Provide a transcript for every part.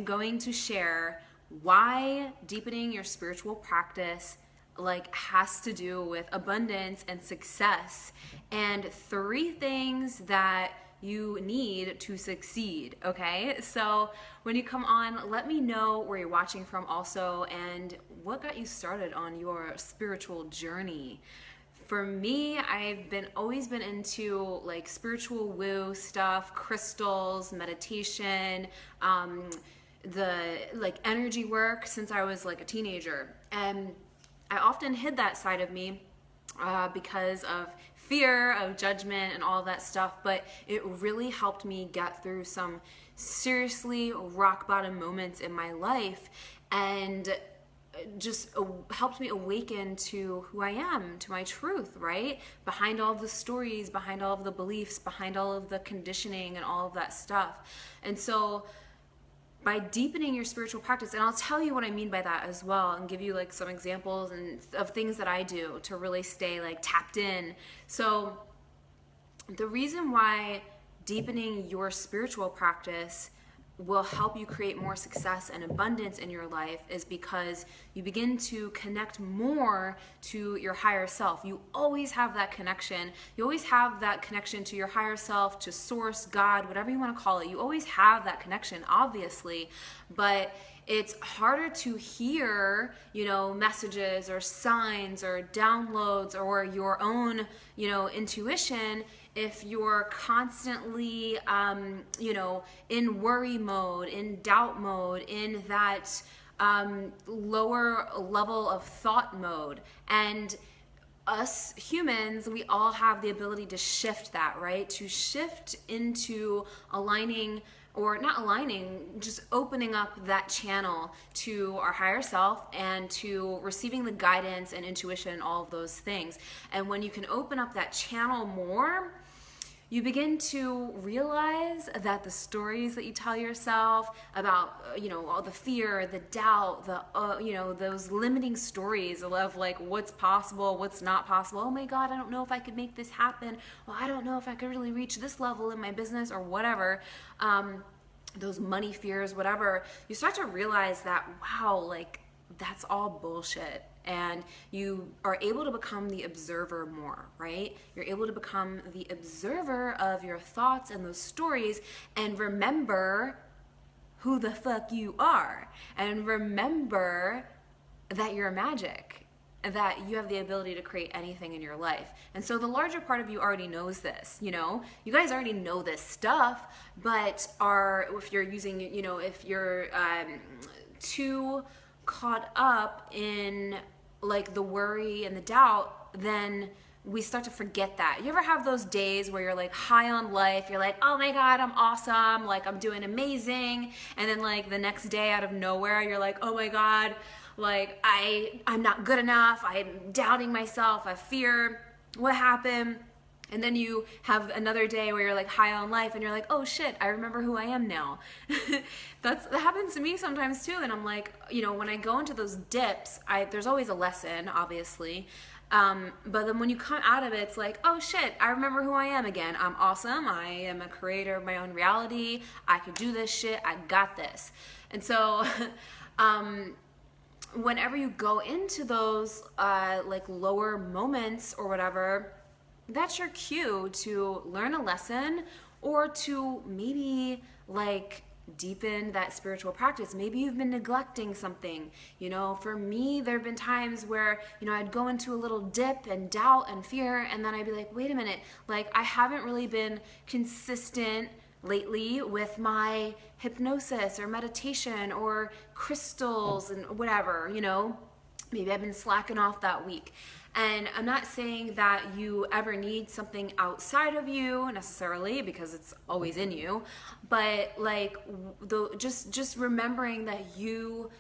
I'm going to share why deepening your spiritual practice has to do with abundance and success, and 3 things that you need to succeed. Okay, so when you come on, let me know where you're watching from also, and what got you started on your spiritual journey. For me, I've always been into spiritual woo stuff, crystals, meditation, the energy work since I was a teenager. And I often hid that side of me because of fear of judgment and all of that stuff, but it really helped me get through some seriously rock bottom moments in my life, and just helped me awaken to who I am, to my truth, right? Behind all of the stories, behind all of the beliefs, behind all of the conditioning and all of that stuff. And so by deepening your spiritual practice, and I'll tell you what I mean by that as well, and give you some examples and of things that I do to really stay tapped in. So the reason why deepening your spiritual practice will help you create more success and abundance in your life is because you begin to connect more to your higher self. You always have that connection. You always have that connection to your higher self, to source, God, whatever you want to call it. You always have that connection, obviously, but it's harder to hear, messages or signs or downloads or your own, intuition if you're constantly, in worry mode, in doubt mode, in that lower level of thought mode. And us humans, we all have the ability to shift that, right? To shift into aligning, or not aligning, just opening up that channel to our higher self and to receiving the guidance and intuition and all of those things. And when you can open up that channel more, you begin to realize that the stories that you tell yourself about, all the fear, the doubt, those limiting stories of what's possible, what's not possible. Oh my God, I don't know if I could make this happen. Well, I don't know if I could really reach this level in my business or whatever. Those money fears, whatever. You start to realize that, wow, that's all bullshit. And you are able to become the observer more, right? You're able to become the observer of your thoughts and those stories, and remember who the fuck you are. And remember that you're magic, that you have the ability to create anything in your life. And so the larger part of you already knows this, you guys already know this stuff, but if you're using, if you're too caught up in the worry and the doubt, then we start to forget that. You ever have those days where you're high on life, you're oh my God, I'm awesome, I'm doing amazing, and then the next day out of nowhere, you're oh my God, I'm not good enough, I'm doubting myself, I fear, what happened? And then you have another day where you're high on life and you're oh shit, I remember who I am now. That happens to me sometimes too. And I'm when I go into those dips, there's always a lesson, obviously. But then when you come out of it, it's oh shit, I remember who I am again. I'm awesome. I am a creator of my own reality. I can do this shit. I got this. And so, whenever you go into those, lower moments or whatever, that's your cue to learn a lesson, or to maybe deepen that spiritual practice. Maybe you've been neglecting something. For me, there have been times where, I'd go into a little dip and doubt and fear, and then I'd be wait a minute, I haven't really been consistent lately with my hypnosis or meditation or crystals and whatever, maybe I've been slacking off that week. And I'm not saying that you ever need something outside of you necessarily, because it's always in you, but just remembering that you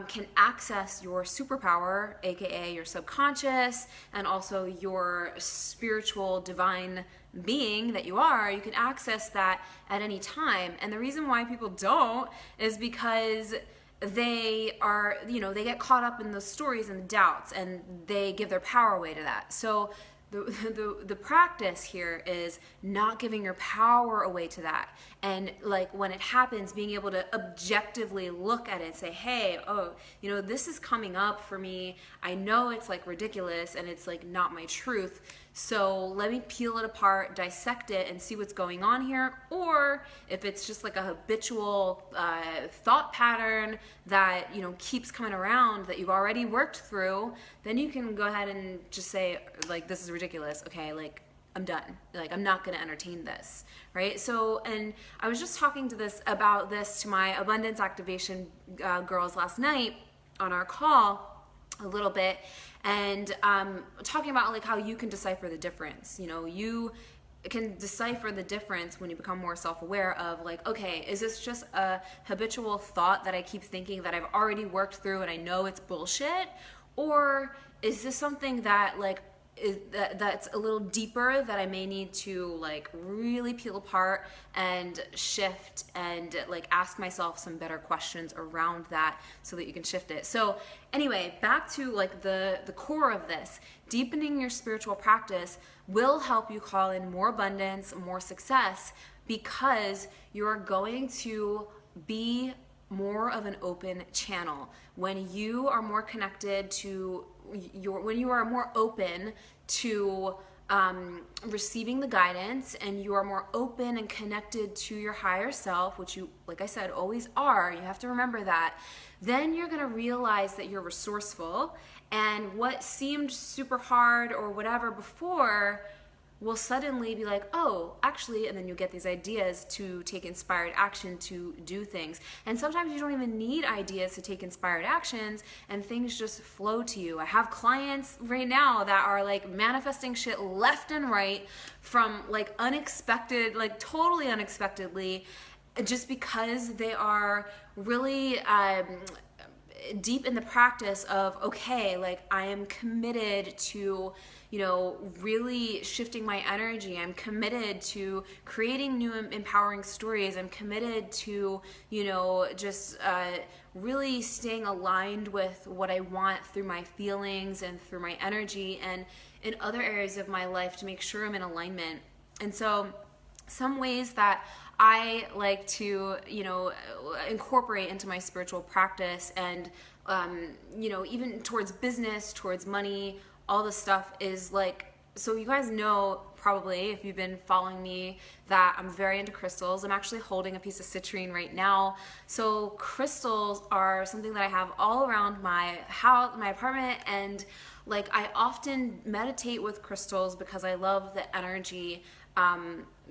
can access your superpower, aka your subconscious, and also your spiritual divine being that you are. You can access that at any time. And the reason why people don't is because they get caught up in the stories and the doubts, and they give their power away to that. So the practice here is not giving your power away to that. And like when it happens, being able to objectively look at it, say, hey, oh, you know, this is coming up for me. I know it's like ridiculous and it's like not my truth. So let me peel it apart, dissect it, and see what's going on here. Or if it's just like a habitual thought pattern that, you know, keeps coming around that you've already worked through, then you can go ahead and just say, like, this is ridiculous. Okay, like, I'm done. Like, I'm not going to entertain this, right? So, and I was just talking about this to my abundance activation girls last night on our call a little bit, and talking about like how you can decipher the difference. You know, you can decipher the difference when you become more self-aware of like, okay, is this just a habitual thought that I keep thinking that I've already worked through and I know it's bullshit? Or is this something that like that's a little deeper that I may need to like really peel apart and shift and like ask myself some better questions around that so that you can shift it. So anyway, back to like the core of this, deepening your spiritual practice will help you call in more abundance, more success, because you're going to be more of an open channel. When you are more connected to when you are more open to receiving the guidance, and you are more open and connected to your higher self, which you, like I said, always are, you have to remember that, then you're going to realize that you're resourceful, and what seemed super hard or whatever before will suddenly be like, oh, actually, and then you'll get these ideas to take inspired action to do things. And sometimes you don't even need ideas to take inspired actions, and things just flow to you. I have clients right now that are like manifesting shit left and right from like unexpected, like totally unexpectedly, just because they are really deep in the practice of, okay, like I am committed to, you know, really shifting my energy. I'm committed to creating new empowering stories. I'm committed to, you know, just really staying aligned with what I want through my feelings and through my energy and in other areas of my life to make sure I'm in alignment. And so some ways that I like to, you know, incorporate into my spiritual practice and, you know, even towards business, towards money, all this stuff is like, so you guys know probably if you've been following me that I'm very into crystals. I'm actually holding a piece of citrine right now. So crystals are something that I have all around my house, my apartment, and like I often meditate with crystals because I love the energy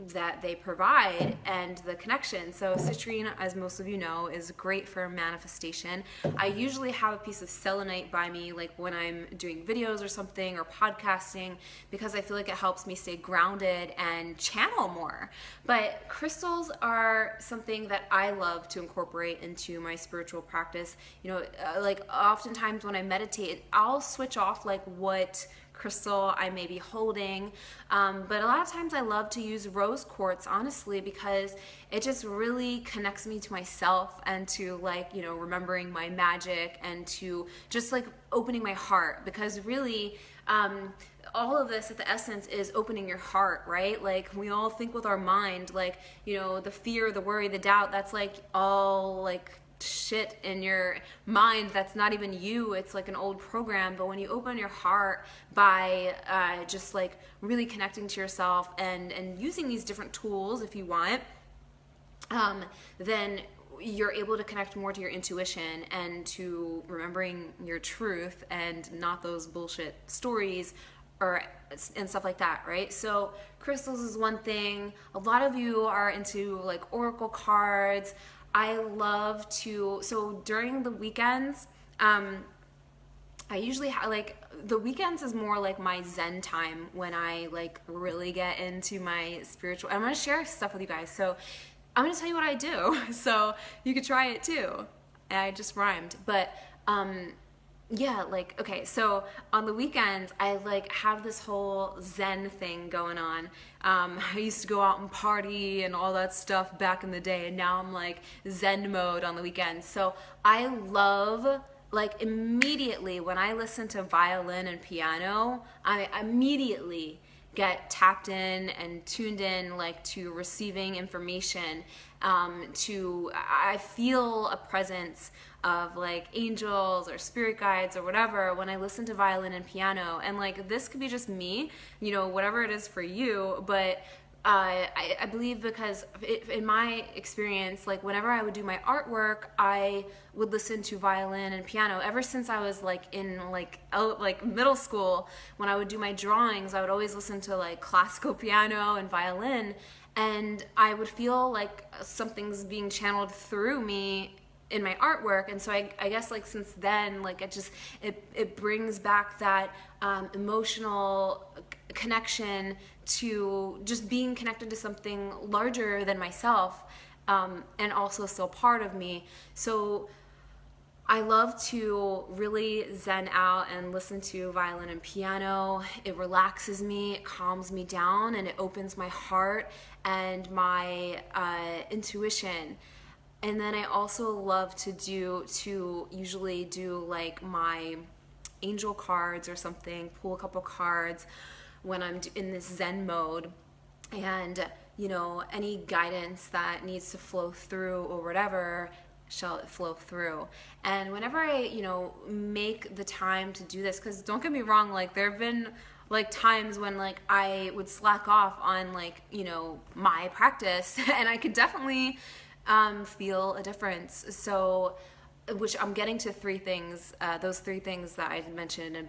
that they provide and the connection. So citrine, as most of you know, is great for manifestation. I usually have a piece of selenite by me, like when I'm doing videos or something or podcasting, because I feel like it helps me stay grounded and channel more. But crystals are something that I love to incorporate into my spiritual practice. You know, like oftentimes when I meditate, I'll switch off like what crystal I may be holding, but a lot of times I love to use rose quartz, honestly, because it just really connects me to myself and to, like, you know, remembering my magic and to just like opening my heart, because really all of this at the essence is opening your heart, right? Like we all think with our mind, like, you know, the fear, the worry, the doubt, that's like all like shit in your mind that's not even you. It's like an old program. But when you open your heart by just like really connecting to yourself and using these different tools if you want, then you're able to connect more to your intuition and to remembering your truth and not those bullshit stories and stuff like that, right? So crystals is one thing. A lot of you are into like oracle cards. I love to, so during the weekends, I usually like, the weekends is more like my Zen time when I like really get into my spiritual, I'm going to share stuff with you guys. So I'm going to tell you what I do. So you could try it too. I just rhymed. But, yeah, like, okay, so on the weekends, I like have this whole Zen thing going on. I used to go out and party and all that stuff back in the day, and now I'm like Zen mode on the weekends. So I love like immediately when I listen to violin and piano, I immediately get tapped in and tuned in, like, to receiving information. I feel a presence of like angels or spirit guides or whatever when I listen to violin and piano. And like, this could be just me, you know, whatever it is for you, but I believe, because in my experience, like whenever I would do my artwork, I would listen to violin and piano. Ever since I was like in like middle school, when I would do my drawings, I would always listen to like classical piano and violin, and I would feel like something's being channeled through me in my artwork. And so I guess like since then, like it brings back that emotional connection to just being connected to something larger than myself, and also still part of me. So I love to really zen out and listen to violin and piano. It relaxes me, it calms me down, and it opens my heart and my intuition. And then I also love to usually do like my angel cards or something, pull a couple cards when I'm in this Zen mode, and you know, any guidance that needs to flow through or whatever shall it flow through. And whenever I, you know, make the time to do this, because don't get me wrong, like there have been like times when like I would slack off on like, you know, my practice and I could definitely feel a difference. So, which I'm getting to three things, those three things that I mentioned in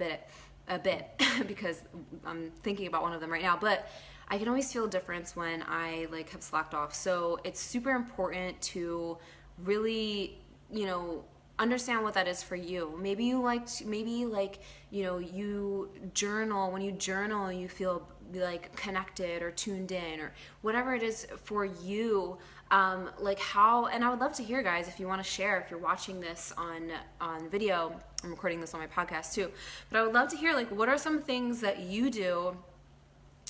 a bit because I'm thinking about one of them right now, but I can always feel a difference when I like have slacked off. So it's super important to really, you know, understand what that is for you. Maybe you know, you journal. When you journal, you feel like connected or tuned in or whatever it is for you. Like how, and I would love to hear, guys, if you want to share, if you're watching this on video. I'm recording this on my podcast too, but I would love to hear, like, what are some things that you do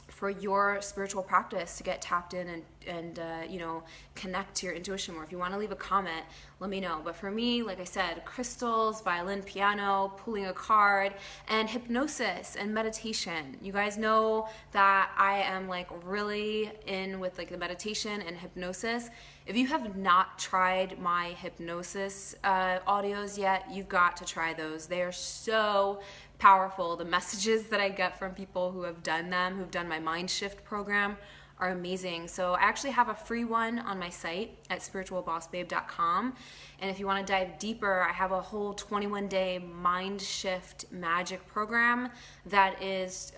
for your spiritual practice to get tapped in and you know, connect to your intuition more. If you want to leave a comment, let me know. But for me, like I said, crystals, violin, piano, pulling a card, and hypnosis and meditation. You guys know that I am like really in with like the meditation and hypnosis. If you have not tried my hypnosis audios yet, you've got to try those. They are so powerful. The messages that I get from people who have done them, who've done my mind shift program, are amazing. So I actually have a free one on my site at spiritualbossbabe.com. And if you want to dive deeper, I have a whole 21-day mind shift magic program that is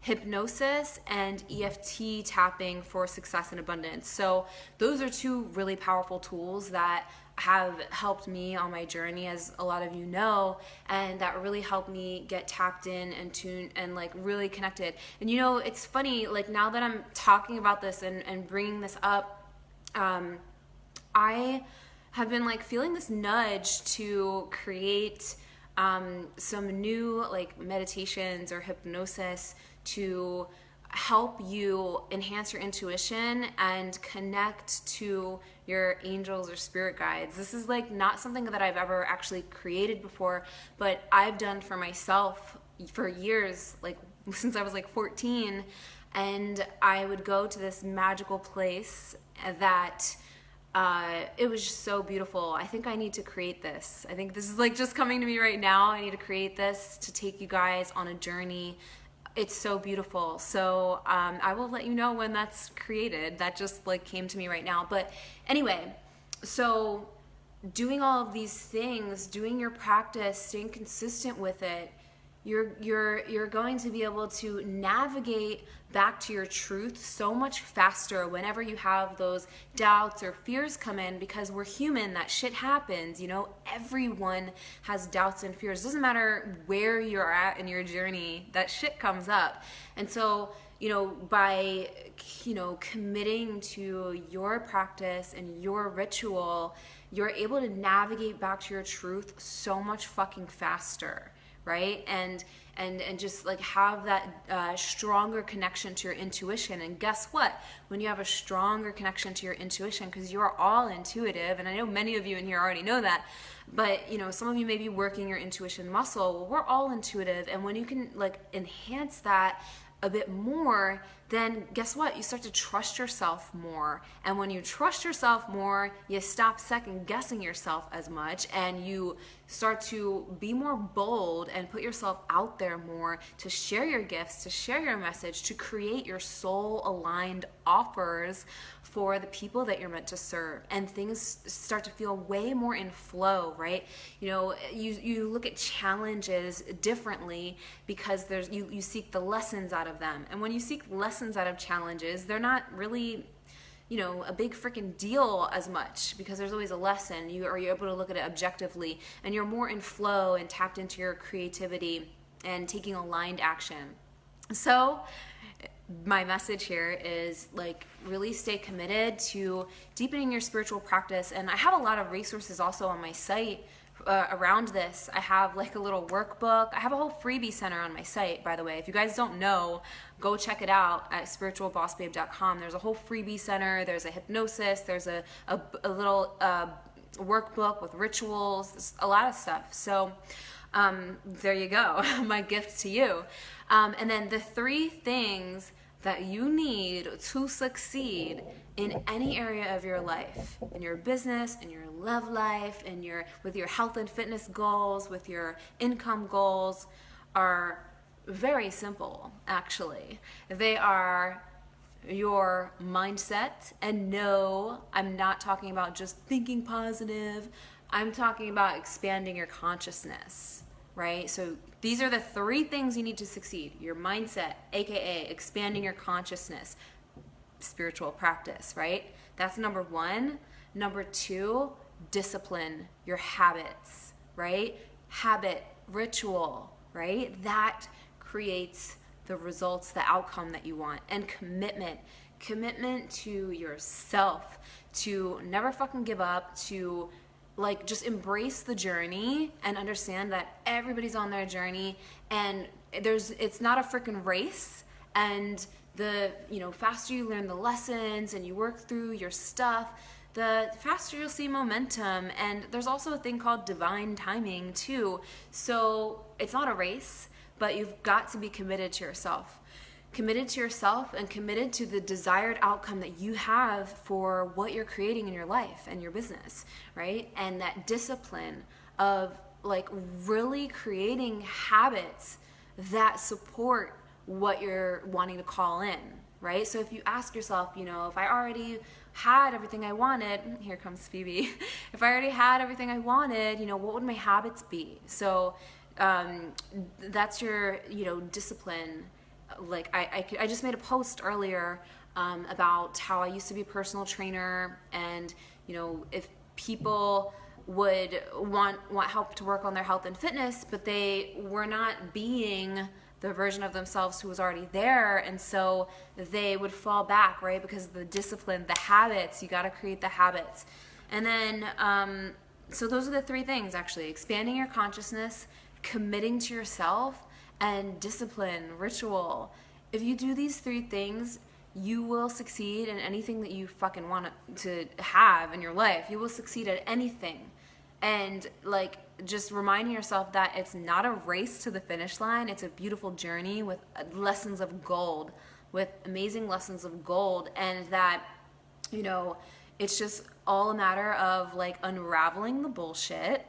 hypnosis and EFT tapping for success and abundance. So those are two really powerful tools that have helped me on my journey, as a lot of you know, and that really helped me get tapped in and tuned and like really connected. And you know, it's funny, like now that I'm talking about this and bringing this up, I have been like feeling this nudge to create some new like meditations or hypnosis to help you enhance your intuition and connect to your angels or spirit guides. This is like not something that I've ever actually created before, but I've done for myself for years, like since I was like 14, and I would go to this magical place that it was just so beautiful. I think I need to create this. I think this is like just coming to me right now. I need to create this to take you guys on a journey. It's so beautiful. So I will let you know when that's created. That just like came to me right now. But anyway, so doing all of these things, doing your practice, staying consistent with it, you're going to be able to navigate back to your truth so much faster whenever you have those doubts or fears come in, because we're human. That shit happens, you know. Everyone has doubts and fears. Doesn't matter where you're at in your journey, that shit comes up. And so, you know, by, you know, committing to your practice and your ritual, you're able to navigate back to your truth so much fucking faster, right? And just like have that stronger connection to your intuition. And guess what? When you have a stronger connection to your intuition, because you are all intuitive, and I know many of you in here already know that, but you know, some of you may be working your intuition muscle. Well, we're all intuitive, and when you can like enhance that a bit more, then guess what? You start to trust yourself more. And when you trust yourself more, you stop second guessing yourself as much, and you start to be more bold and put yourself out there more to share your gifts, to share your message, to create your soul aligned offers for the people that you're meant to serve. And things start to feel way more in flow, right? You know, you look at challenges differently because you seek the lessons out of them. And when you seek lessons out of challenges, they're not really, you know, a big freaking deal as much, because there's always a lesson. You're able to look at it objectively, and you're more in flow and tapped into your creativity and taking aligned action. So my message here is like really stay committed to deepening your spiritual practice. And I have a lot of resources also on my site around this. I have like a little workbook. I have a whole freebie center on my site, by the way. If you guys don't know, go check it out at spiritualbossbabe.com. There's a whole freebie center. There's a hypnosis. There's a little workbook with rituals. There's a lot of stuff. So there you go. My gift to you. And then the 3 things that you need to succeed in any area of your life, in your business, in your love life, with your health and fitness goals, with your income goals, are very simple, actually. They are your mindset. And no, I'm not talking about just thinking positive. I'm talking about expanding your consciousness, right? So these are the 3 things you need to succeed. Your mindset, aka expanding your consciousness, spiritual practice, right? That's number 1. Number 2, discipline, your habits, right? Habit, ritual, right? That creates the results, the outcome that you want. And commitment to yourself, to never fucking give up, to like just embrace the journey and understand that everybody's on their journey, and it's not a freaking race. And the faster you learn the lessons and you work through your stuff, the faster you'll see momentum. And there's also a thing called divine timing too. So it's not a race, but you've got to be committed to yourself. Committed to yourself and committed to the desired outcome that you have for what you're creating in your life and your business, right? And that discipline of like really creating habits that support what you're wanting to call in, right? So if you ask yourself, if I already had everything I wanted, here comes Phoebe, if I already had everything I wanted, what would my habits be? So that's your, discipline. Like I just made a post earlier about how I used to be a personal trainer, and if people would want help to work on their health and fitness, but they were not being the version of themselves who was already there, and so they would fall back, right? Because the discipline, the habits, you got to create the habits. And then so those are the 3 things, actually: expanding your consciousness, committing to yourself, and discipline, ritual. If you do these 3 things, you will succeed in anything that you fucking want to have in your life. You will succeed at anything. And like, just reminding yourself that it's not a race to the finish line. It's a beautiful journey with lessons of gold, with amazing lessons of gold. And that, it's just all a matter of like unraveling the bullshit,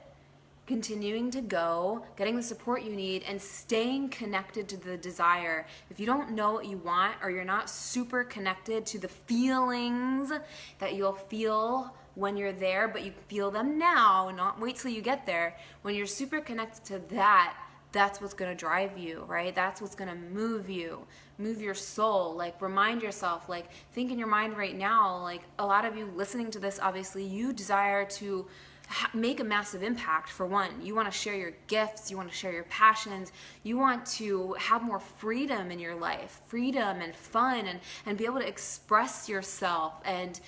continuing to go, getting the support you need, and staying connected to the desire. If you don't know what you want, or you're not super connected to the feelings that you'll feel when you're there, but you feel them now, not wait till you get there. When you're super connected to that, that's what's going to drive you, right? That's what's going to move you, move your soul. Like, remind yourself, like, think in your mind right now, like, a lot of you listening to this, obviously, you desire to make a massive impact. For one, you want to share your gifts, you want to share your passions, you want to have more freedom in your life, freedom and fun, and be able to express yourself and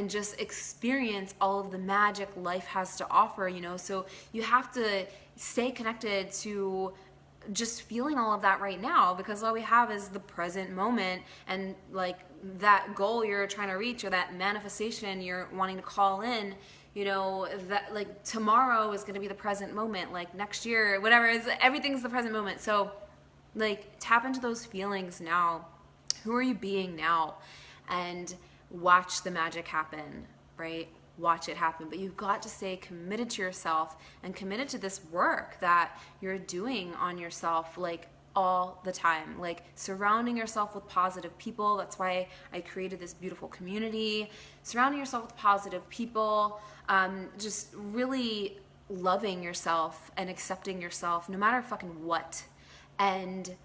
just experience all of the magic life has to offer, so you have to stay connected to just feeling all of that right now, because all we have is the present moment, and like that goal you're trying to reach, or that manifestation you're wanting to call in, you know, that like tomorrow is going to be the present moment, like next year, whatever, is everything's the present moment. So like tap into those feelings now. Who are you being now? And watch the magic happen, right? Watch it happen. But you've got to stay committed to yourself and committed to this work that you're doing on yourself, like all the time, like surrounding yourself with positive people. That's why I created this beautiful community. Surrounding yourself with positive people, just really loving yourself and accepting yourself no matter fucking what, and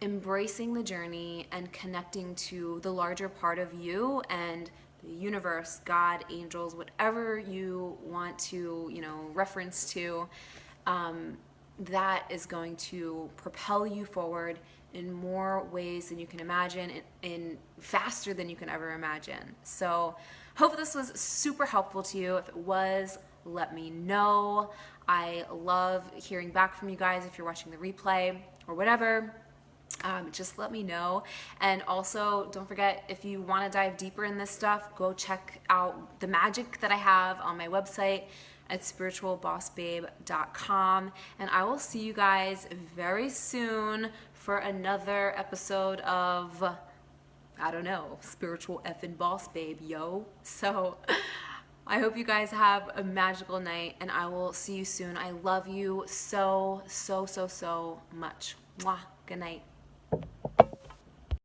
embracing the journey and connecting to the larger part of you and the universe, God, angels, whatever you want to, you know, reference to, that is going to propel you forward in more ways than you can imagine, in faster than you can ever imagine. So hope this was super helpful to you. If it was, let me know. I love hearing back from you guys if you're watching the replay or whatever. Just let me know. And also, don't forget, if you want to dive deeper in this stuff, go check out the magic that I have on my website at spiritualbossbabe.com. And I will see you guys very soon for another episode of, I don't know, Spiritual Effin' Boss Babe, yo. So I hope you guys have a magical night, and I will see you soon. I love you so, so, so, so much. Mwah. Good night.